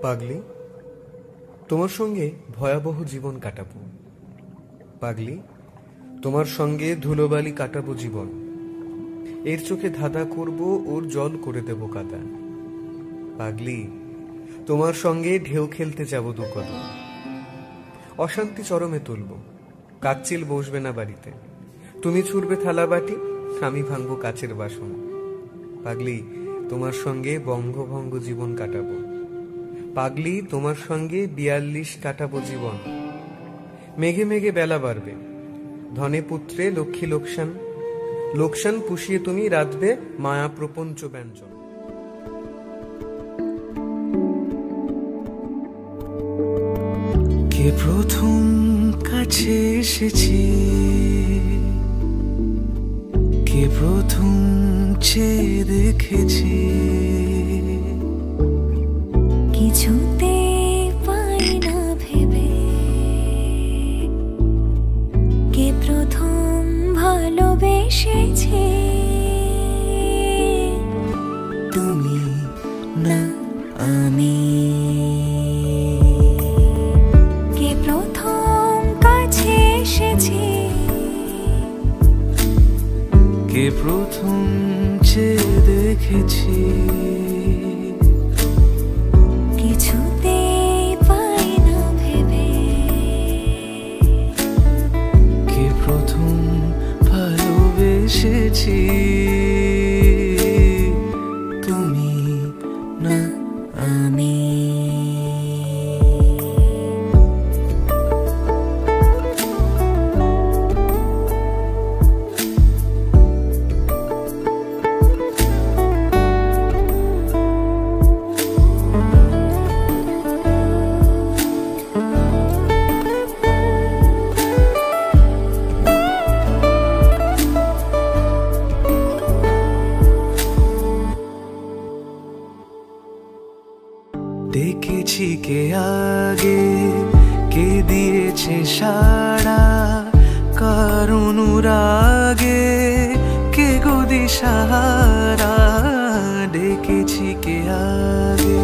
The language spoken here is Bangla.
পাগলি, তোমার সঙ্গে ভয়াবহ জীবন কাটাবো। পাগলি, তোমার সঙ্গে ধুলোবালি কাটাবো জীবন। এর চোখে ধাঁধা করব, ওর জল করে দেব কাদা। পাগলি, তোমার সঙ্গে ঢেউ খেলতে যাব দুকদম। অশান্তি চরমে তুলব, কাচ্চিল বসবে না বাড়িতে। তুমি ছুড়বে থালা বাটি, আমি ভাঙবো কাচের বাসন। পাগলি, তোমার সঙ্গে বঙ্গভঙ্গ জীবন কাটাবো। পাগলি, তোমার সঙ্গে 42 কাটাবো জীবন। মেঘে মেঘে বেলা বাড়বে, ধনে পুত্রে লক্ষ্মী লোকসান। লোকসান পুষিয়ে তুমি রাঁধবে মায়া প্রপঞ্চ ব্যঞ্জন। কে প্রথম কাছে এসেছে, কে প্রথম চেয়ে দেখেছে, কিছুতে পাই না ভেবে, কে প্রথম ভালোবেসেছে। তুমি না আমি। কে প্রথম কাছে এসেছে, কে প্রথম চেয়ে দেখেছে, কিছুতে পাই না ভেবে, কে প্রথম ভালোবেসেছি। তুমি না আমি। দেখেছি কে আগে, কে দিয়েছে সাড়া, কার অনুরাগে কে গো দিশাহারা। দেখেছি কে আগে,